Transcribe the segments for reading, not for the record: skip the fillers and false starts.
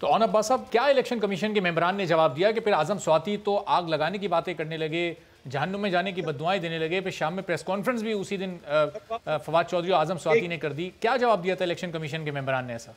तो ऑन अब्बास साहब, क्या इलेक्शन कमीशन के मेंबरान ने जवाब दिया कि फिर आजम स्वाति तो आग लगाने की बातें करने लगे, जहन्नुम में जाने की बद्दुआएं देने लगे, फिर शाम में प्रेस कॉन्फ्रेंस भी उसी दिन फवाद चौधरी और आजम स्वाति ने कर दी। क्या जवाब दिया था इलेक्शन कमीशन के मेंबरान ने ऐसा?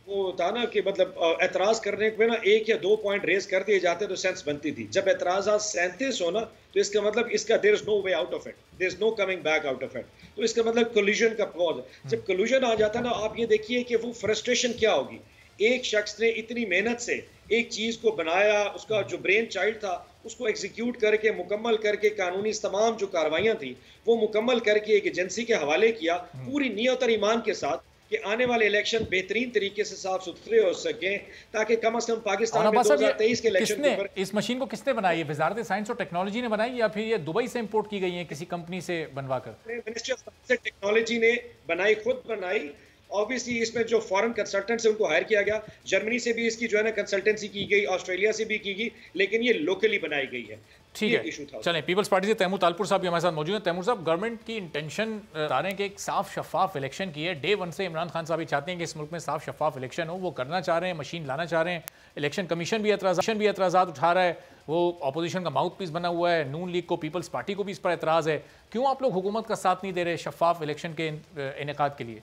वो था ना कि मतलब एतराज करने पे ना 1 या 2 पॉइंट रेज कर दिए जाते तो सेंस बनती थी। जब एतराज 37 हो ना, तो इसका मतलब इसका there is no way out of it, there is no coming back out of it. तो इसका मतलब कोलिजन का क्लॉज। जब कोलिजन आ जाता ना, आप ये देखिए कि वो फ्रस्ट्रेशन क्या होगी। एक शख्स ने इतनी मेहनत से एक चीज को बनाया, उसका जो ब्रेन चाइल्ड था उसको एग्जीक्यूट करके मुकम्मल करके कानूनी तमाम जो कार्रवाइयां थी वो मुकम्मल करके एक एजेंसी के हवाले किया, पूरी नियत और ईमान के साथ कि आने वाले इलेक्शन बेहतरीन तरीके से साफ सुथरे हो सके, ताकि कम से कम पाकिस्तान में 2023 के इलेक्शन के ऊपर। इस मशीन को किसने बनाई है? वजारत साइंस और टेक्नोलॉजी ने बनाई या फिर ये दुबई से इंपोर्ट की गई है किसी कंपनी से बनवाकर? Ministry of science and technology ने बनाई, खुद बनाई। ऑब्वियसली इसमें जो फॉरेन कंसल्टेंट्स है उनको हायर किया गया, जर्मनी से भी इसकी जो है ना कंसल्टेंसी की गई, ऑस्ट्रेलिया से भी की गई, लेकिन ये लोकली बनाई गई है। ठीक है, चलें, पीपल्स पार्टी से तैमूर तालपुर साहब भी हमारे साथ मौजूद हैं। तैमूर साहब, गवर्नमेंट की इंटेंशन बता रहे हैं कि एक साफ शफाफ इलेक्शन की है। डे वन से इमरान खान साहब भी चाहते हैं कि इस मुल्क में साफ शफाफ इलेक्शन हो, वो करना चाह रहे हैं, मशीन लाना चाह रहे हैं। इलेक्शन कमीशन भी एतराज़ात उठा रहा है, वो अपोजिशन का माउथ पीस बना हुआ है, नून लीग को, पीपल्स पार्टी को भी इस पर एतराज़ है। क्यों आप लोग हुकूमत का साथ नहीं दे रहे शफाफ इलेक्शन के इनेकाद के लिए?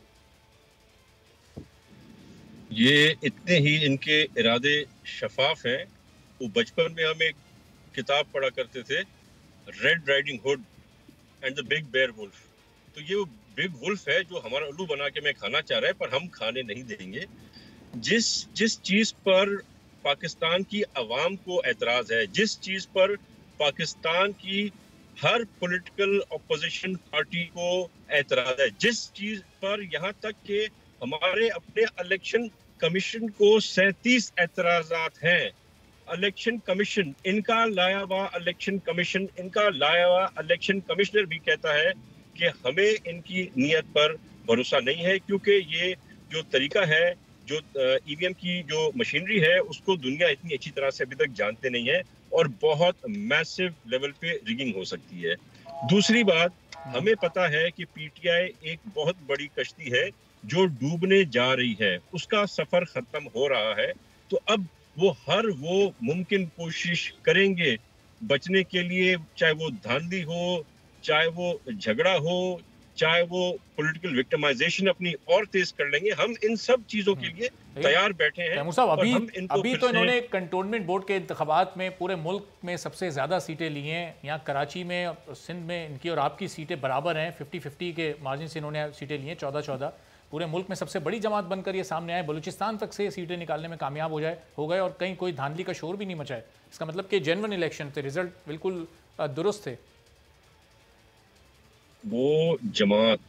ये इतने ही इनके इरादे शफाफ हैं। वो बचपन में हम एक किताब पढ़ा करते थे, Red Riding Hood and the big bear wolf. तो ये वो बिग वुल्फ है जो हमारा उल्लू बना के मैं खाना चाह रहा है, पर हम खाने नहीं देंगे। जिस चीज पर पाकिस्तान की आवाम को एतराज है, जिस चीज पर पाकिस्तान की हर पॉलिटिकल अपोजिशन पार्टी को एतराज है, जिस चीज पर यहाँ तक के हमारे अपने इलेक्शन कमीशन को 37 एतराजात हैं। इलेक्शन कमीशन, इनका लाया हुआ इलेक्शन कमीशन, इनका लाया हुआ इलेक्शन कमिश्नर भी कहता है कि हमें इनकी नीयत पर भरोसा नहीं है, क्योंकि ये जो तरीका है, जो ईवीएम की जो मशीनरी है, उसको दुनिया इतनी अच्छी तरह से अभी तक जानते नहीं है और बहुत मैसिव लेवल पे रिगिंग हो सकती है। दूसरी बात, हमें पता है कि पीटीआई एक बहुत बड़ी कश्ती है जो डूबने जा रही है, उसका सफर खत्म हो रहा है। तो अब वो हर वो मुमकिन कोशिश करेंगे बचने के लिए, चाहे वो धांधली हो, चाहे वो झगड़ा हो, चाहे वो पॉलिटिकल विक्टिमाइजेशन अपनी और तेज कर लेंगे। हम इन सब चीजों के लिए तैयार बैठे हैं। अभी तो इन्होंने कंटोनमेंट बोर्ड के इंतखाबात में पूरे मुल्क में सबसे ज्यादा सीटें ली हैं। यहाँ कराची में, सिंध में इनकी और आपकी सीटें बराबर हैं, 50-50 के मार्जिन से इन्होंने सीटें ली हैं, 14-14। पूरे मुल्क में सबसे बड़ी जमात बनकर ये सामने आए, बलूचिस्तान तक से सीटें निकालने में कामयाब हो गए और कहीं कोई धांधली का शोर भी नहीं मचा है। इसका मतलब कि जेन्युइन इलेक्शन थे, रिजल्ट बिल्कुल दुरुस्त थे। वो जमात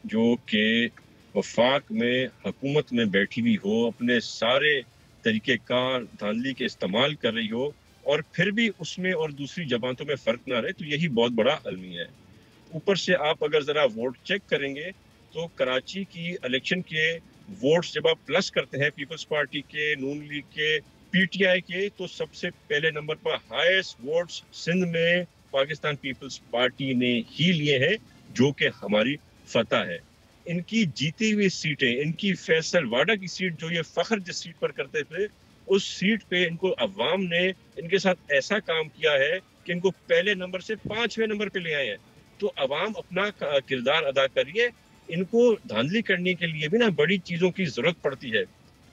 जो कि वफाक में हुकूमत में बैठी हुई हो, अपने सारे तरीक़ेकार धांधली के इस्तेमाल कर रही हो और फिर भी उसमें और दूसरी जमातों में फ़र्क ना रहे, तो यही बहुत बड़ा अलमिया है। ऊपर से आप अगर ज़रा वोट चेक करेंगे तो कराची की इलेक्शन के वोट्स जब आप प्लस करते हैं पीपल्स पार्टी के, नून लीग के, पीटीआई के, तो सबसे पहले नंबर पर हाईएस्ट वोट्स सिंध में पाकिस्तान पीपल्स पार्टी ने ही लिए हैं, जो कि हमारी फतह है। इनकी जीती हुई सीटें, इनकी फैसल वाडा की सीट जो ये फख्र जिस सीट पर करते थे, उस सीट पे इनको अवाम ने इनके साथ ऐसा काम किया है कि इनको पहले नंबर से 5वें नंबर पे ले आए हैं। तो अवाम अपना किरदार अदा करिए। इनको धांधली करने के लिए भी ना बड़ी चीजों की जरूरत पड़ती है।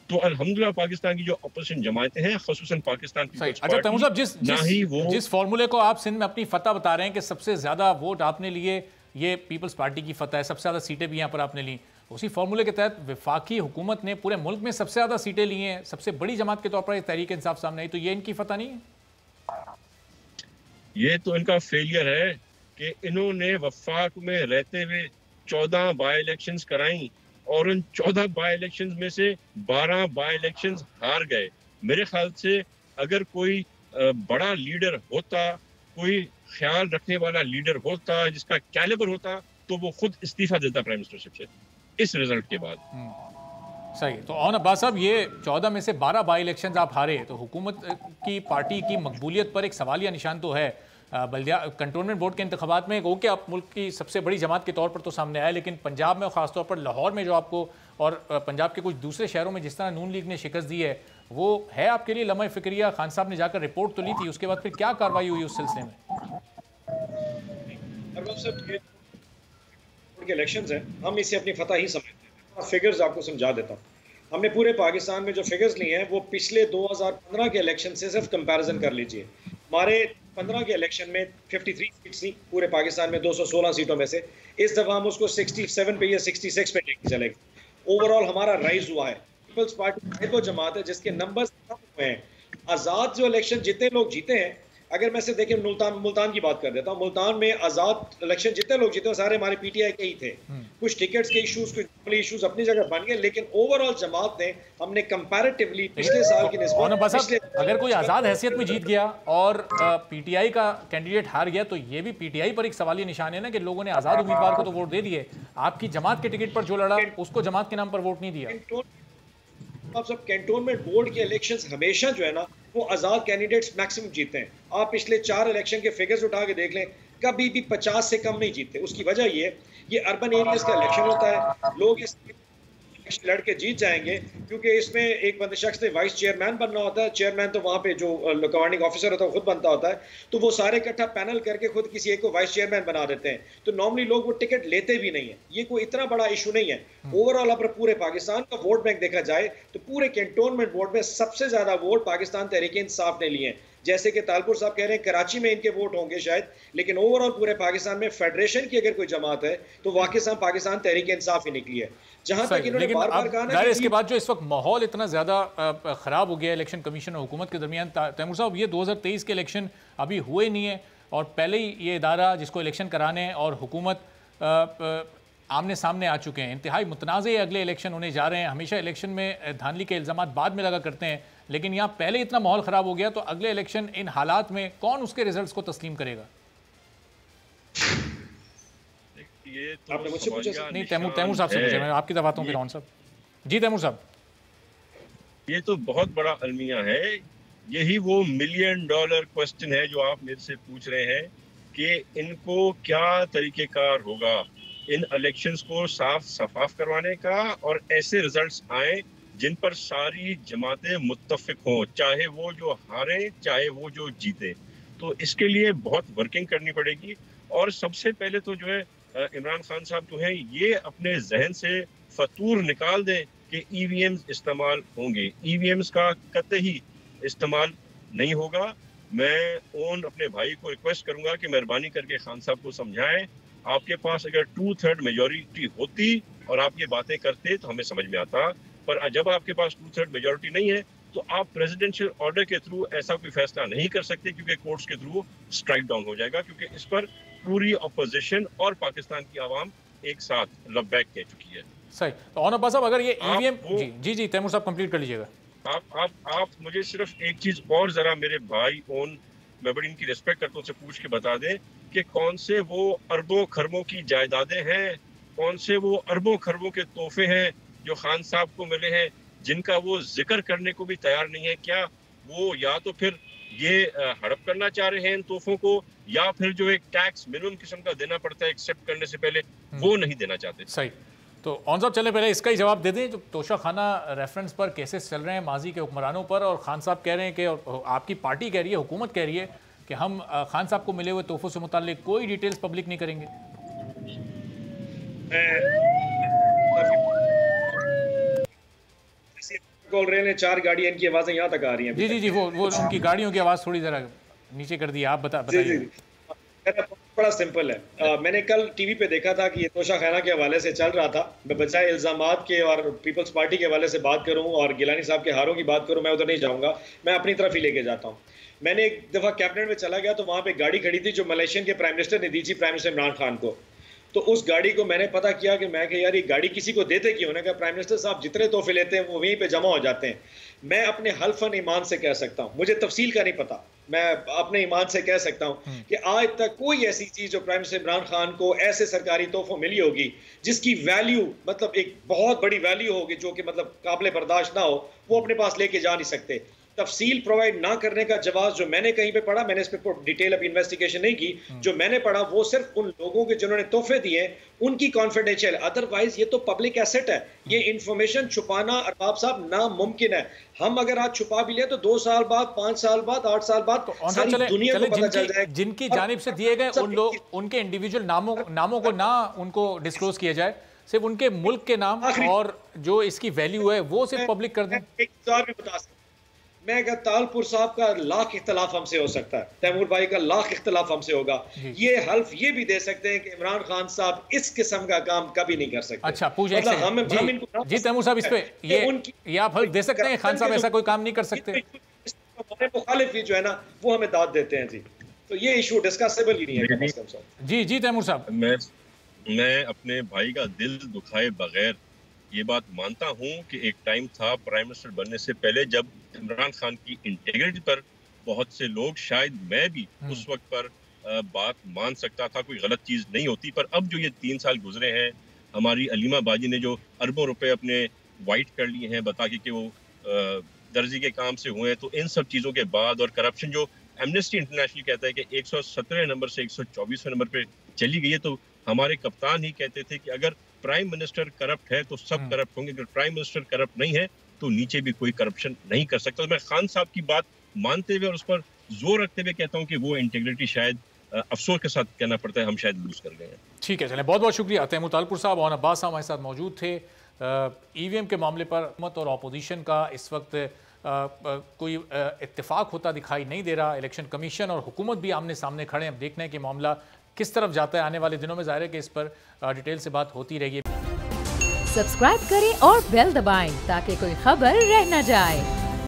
तो अल्हम्दुलिल्लाह पाकिस्तान की जो अपोजिशन जमातें हैं, ख़ुसूसन पाकिस्तान पीपल्स पार्टी, जिस फॉर्मूले को आप सिंध में अपनी फतह बता रहे हैं कि सबसे ज्यादा वोट आपने लिए, ये पीपल्स पार्टी की फतह है, सबसे ज्यादा सीटें भी यहाँ पर आपने ली, उसी फॉर्मूले के तहत वफाकी हुकूमत ने पूरे मुल्क में सबसे ज्यादा सीटें ली हैं, सबसे बड़ी जमात के तौर पर तहरीक इंसाफ सामने आई, तो ये इनकी फतह नहीं है? ये तो इनका फेलियर है कि इन्होंने वफाक में रहते हुए 14 बाई इलेक्शंस कराई और उन 14 बाई इलेक्शंस में से 12 बाई इलेक्शंस हार गए। मेरे ख्याल से अगर कोई बड़ा लीडर होता, कोई ख्याल रखने वाला लीडर होता, जिसका कैलिबर होता, तो वो खुद इस्तीफा देता प्राइम मिनिस्टरशिप से इस रिजल्ट के बाद। सही। तो ऑन अब्बास साहब, ये 14 में से 12 बाई इलेक्शंस आप हारे, तो हुकूमत की पार्टी की मकबूलियत पर एक सवालिया निशान तो है। बल्दिया कंटोनमेंट बोर्ड के इंतखाबात में ओके आप मुल्क की सबसे बड़ी जमात के तौर पर तो सामने आए, लेकिन पंजाब में ख़ासतौर पर लाहौर में जो आपको और पंजाब के कुछ दूसरे शहरों में जिस तरह नून लीग ने शिकस्त दी है, वो है आपके लिए लम्हा फ़िक्रिया? खान साहब ने जाकर रिपोर्ट तो ली थी, उसके बाद फिर क्या कार्रवाई हुई उस सिलसिले में? इलेक्शंस हैं, हम इसे अपनी फतह ही समझते हैं। फिगर्स आपको समझा देता हूँ। हमने पूरे पाकिस्तान में जो फिगर्स लिए हैं वो पिछले 2015 के इलेक्शन से सिर्फ कंपैरिजन कर लीजिए। हमारे 15 के इलेक्शन में 53 सीट्स थी पूरे पाकिस्तान में 216 सीटों में से। इस दफ़ा हम उसको 67 पे या 66 पे लेके चलेंगे। ओवरऑल हमारा राइज हुआ है। पीपल्स पार्टी वो जमात है जिसके नंबर्स कम हुए हैं। आज़ाद जो इलेक्शन जितने लोग जीते हैं, अगर मैं से देखें मुल्तान की बात कर देता हूँ, मुल्तान में आज़ाद इलेक्शन जितने लोग जीते हैं सारे हमारे पीटीआई के ही थे। कुछ टिकट्स के इश्यूज, कुछ इश्यूज अपनी जगह बन गए, लेकिन ओवरऑल जमात ने हमने कंपैरेटिवली पिछले साल की निस्बत अगर कोई आज़ाद हैसियत में जीत गया और पीटीआई का कैंडिडेट हार गया तो ये भी पीटीआई पर एक सवालिया निशान है ना कि लोगों ने आज़ाद उम्मीदवार को तो वोट दे दिए, आपकी जमात के टिकट पर जो लड़ा उसको जमात के नाम पर वोट नहीं दिया। आप सब कैंटोनमेंट बोर्ड के इलेक्शंस हमेशा जो है ना वो आज़ाद कैंडिडेट्स मैक्सिमम जीते हैं। आप पिछले 4 इलेक्शन के फिगर्स उठा के देख लें, कभी भी 50 से कम नहीं जीते। उसकी वजह ये अर्बन एरियाज का इलेक्शन होता है, लोग इस लड़के जीत जाएंगे क्योंकि इसमें एक बंदे शख्स ने वाइस चेयरमैन बनना होता है। चेयरमैन तो वहाँ पे जो कमांडिंग ऑफिसर होता है खुद बनता होता है, तो वो सारे इकट्ठा पैनल करके खुद किसी एक को वाइस चेयरमैन बना देते हैं। तो नॉर्मली लोग वो टिकट लेते भी नहीं है। ये कोई इतना बड़ा इशू नहीं है। ओवरऑल अगर पूरे पाकिस्तान का वोट बैंक देखा जाए तो पूरे कैंटोनमेंट बोर्ड में सबसे ज्यादा वोट पाकिस्तान तहरीक इंसाफ ने लिए हैं। जैसे कि तालपुर साहब कह रहे हैं कराची में इनके वोट होंगे शायद, लेकिन ओवरऑल पूरे पाकिस्तान में फेडरेशन की अगर कोई जमात है तो पाकिस्तान तहरीक इंसाफ ही निकली है। जहां तक इन्होंने बार-बार कहा ना, इसके बाद जो इस वक्त माहौल इतना ज्यादा खराब हो गया इलेक्शन कमीशन और हुकूमत के दरमियान, तैमूर साहब ये 2023 के इलेक्शन अभी हुए नहीं है और पहले ही ये इदारा जिसको इलेक्शन कराने और हुकूमत आमने सामने आ चुके हैं, इंतहाई मुतनाज़ अगले इलेक्शन होने जा रहे हैं। हमेशा इलेक्शन में धांधली के इल्ज़ाम बाद में लगा करते हैं, लेकिन यहाँ पहले इतना माहौल ख़राब हो गया तो अगले इलेक्शन इन हालात में कौन उसके रिजल्ट्स को तस्लीम करेगा? ये तो आपने मुझसे पूछा नहीं, तैमूर साहब से पूछा, मैं आपकी दफात हूँ फिर साहब। जी तैमूर साहब, ये तो बहुत बड़ा अलमिया है। यही वो $1 मिलियन क्वेश्चन है जो आप मेरे से पूछ रहे हैं कि इनको क्या तरीक़ेकार होगा इन इलेक्शंस को साफ शफाफ करवाने का और ऐसे रिजल्ट्स आए जिन पर सारी जमातें मुत्तफिक हों, चाहे वो जो हारे चाहे वो जो जीते। तो इसके लिए बहुत वर्किंग करनी पड़ेगी। और सबसे पहले तो जो है इमरान खान साहब जो है ये अपने जहन से फतूर निकाल दें कि ईवीएम्स इस्तेमाल होंगे। ईवीएम्स का कतई इस्तेमाल नहीं होगा। मैं अपने भाई को रिक्वेस्ट करूंगा कि मेहरबानी करके खान साहब को समझाएं, आपके पास अगर 2/3 मेजॉरिटी होती और आप ये बातें करते तो हमें समझ में आता, पर जब आपके पास 2/3 मेजॉरिटी नहीं है तो आप प्रेसिडेंशियल ऑर्डर के थ्रू ऐसा कोई फैसला नहीं कर सकते क्योंकि कोर्ट्स के थ्रू स्ट्राइक डाउन हो जाएगा, क्योंकि इस पर पूरी अपोजिशन और पाकिस्तान की आवाम एक साथ लबैक कह चुकी है। सही। तो ऑन अब्बास साहब, अगर ये ईवीएम जी तैमूर साहब कंप्लीट कर लीजिएगा। आप मुझे सिर्फ एक चीज और जरा मेरे भाई मैं बड़ी इनकी रिस्पेक्ट करता हूँ से पूछ के बता दें कि कौन से वो अरबों खरबों की जायदादें हैं, कौन से वो अरबों खरबों के तोहफे हैं जो खान साहब को मिले हैं जिनका वो जिक्र करने को भी तैयार नहीं है। क्या वो या तो फिर ये हड़प करना चाह रहे हैं इन तोहफों को, या फिर जो एक टैक्स मिनिमम किस्म का देना पड़ता है एक्सेप्ट करने से पहले, वो नहीं देना चाहते। सही। तो ऑन साहब चले पहले इसका ही जवाब दे दें। जो तोशा खाना रेफरेंस पर केसेस चल रहे हैं माजी के हुक्मरानों पर, और खान साहब कह रहे हैं कि आपकी पार्टी कह रही है, हुकूमत कह रही है कि हम खान साहब को मिले हुए तोहफों से मुताल्लिक कोई डिटेल्स पब्लिक नहीं करेंगे। कॉल रहे हैं 4 गाड़ियां, इनकी आवाजें यहाँ तक आ रही हैं। जी वो उनकी गाड़ियों की आवाज़ थोड़ी ज़रा नीचे कर दी। आप बताइए। बड़ा सिंपल है। मैंने कल टीवी पे देखा था कि ये तोशा खाना के हवाले से चल रहा था। मैं बजाय इल्ज़ामात के और पीपल्स पार्टी के हवाले से बात करूं और गिलानी साहब के हारों की बात करूं, मैं उधर नहीं जाऊंगा, मैं अपनी तरफ ही लेके जाता हूं। मैंने एक दफ़ा कैबिनेट में चला गया तो वहाँ पे गाड़ी खड़ी थी जो मलेशियन के प्राइम मिनिस्टर ने दी थी प्राइम मिनिस्टर इमरान खान को। तो उस गाड़ी को मैंने पता किया कि मैं यार ये गाड़ी किसी को देते क्यों? उन्होंने कहा प्राइम मिनिस्टर साहब जितने तोहफे लेते हैं वो वहीं पे जमा हो जाते हैं। मैं अपने हल्फन ईमान से कह सकता हूँ, मुझे तफसील का नहीं पता, मैं अपने ईमान से कह सकता हूँ कि आज तक कोई ऐसी चीज जो प्राइम मिनिस्टर इमरान खान को ऐसे सरकारी तोहफों मिली होगी जिसकी वैल्यू मतलब एक बहुत बड़ी वैल्यू होगी जो कि मतलब काबिल बर्दाश्त ना हो, वो अपने पास लेके जा नहीं सकते। तफसील प्रोवाइड ना करने का जवाब जो मैंने कहीं पे पढ़ा, मैंने इस पे डिटेल अभी इन्वेस्टिगेशन नहीं की, जो मैंने पढ़ा वो सिर्फ उन लोगों के जिन्होंने तोहफे दिए उनकी कॉन्फिडेंशियल, अदरवाइज ये तो पब्लिक एसेट है, ये इंफॉर्मेशन छुपाना अरबाब साहब नामुमकिन है। हम अगर आज छुपा भी ले तो 2 साल बाद, 5 साल बाद, 8 साल बाद सारी दुनिया को पता चल जाएगा। जिनकी जानिब से दिए गए उन लोग, उनके इंडिविजुअल नामों को ना उनको डिस्क्लोज किया जाए, सिर्फ उनके मुल्क के नाम और जो इसकी वैल्यू है वो सिर्फ पब्लिक कर दें। एक और भी बता सकता, मैं कहता तालपुर साहब का लाख इख्तलाफ हमसे हो सकता है, तैमूर भाई का लाख इख्तलाफ हमसे होगा, ये हल्फ ये भी दे सकते हैं कि इमरान खान साहब इस किस्म का काम कभी नहीं कर सकते। अच्छा पूछे जी तैमूर साहब, इस पे ये आप हल्फ दे सकते हैं खान साहब ऐसा कोई काम नहीं कर सकते? मुखालिफ जो है ना वो हमें दाद देते हैं जी, तो ये इशू डिस्कसेबल ही नहीं है। जी तैमूर साहब, मैं अपने भाई का दिल दुखाए बगैर ये बात मानता हूं कि एक टाइम था प्राइम मिनिस्टर बनने से पहले जब इमरान खान की इंटीग्रिटी पर बहुत से लोग, शायद मैं भी उस वक्त पर बात मान सकता था, कोई गलत चीज नहीं होती। पर अब जो ये 3 साल गुजरे हैं, हमारी अलीमा बाजी ने जो अरबों रुपए अपने वाइट कर लिए हैं बता के कि वो दर्जी के काम से हुए हैं, तो इन सब चीजों के बाद और करप्शन जो एमनेस्टी इंटरनेशनल कहता है कि 117 नंबर से 124वें नंबर पे चली गई है, तो हमारे कप्तान ही कहते थे कि अगर प्राइम मिनिस्टर करप्ट है तो सब करप्ट होंगे, अगर प्राइम मिनिस्टर करप्ट नहीं है तो नीचे भी कोई करप्शन नहीं कर सकता। तो मैं खान साहब की बात मानते हुए और उस पर जोर रखते हुए कहता हूं कि वो इंटीग्रिटी शायद अफसोस के साथ कहना पड़ता है हम शायद लूज कर गए हैं। ठीक है, चलें, बहुत बहुत शुक्रिया। तैमूर तालपुर साहब और अब्बास साहब हमारे साथ मौजूद थे। ईवीएम के मामले पर हुकूमत और अपोजिशन का इस वक्त कोई इत्तेफाक होता दिखाई नहीं दे रहा। इलेक्शन कमीशन और हुकूमत भी आमने सामने खड़े हैं। अब देखना है कि मामला किस तरफ जाता है। आने वाले दिनों में जाहिर है कि इस पर डिटेल से बात होती रहेगी। सब्सक्राइब करें और बेल दबाएं ताकि कोई खबर रह न जाए।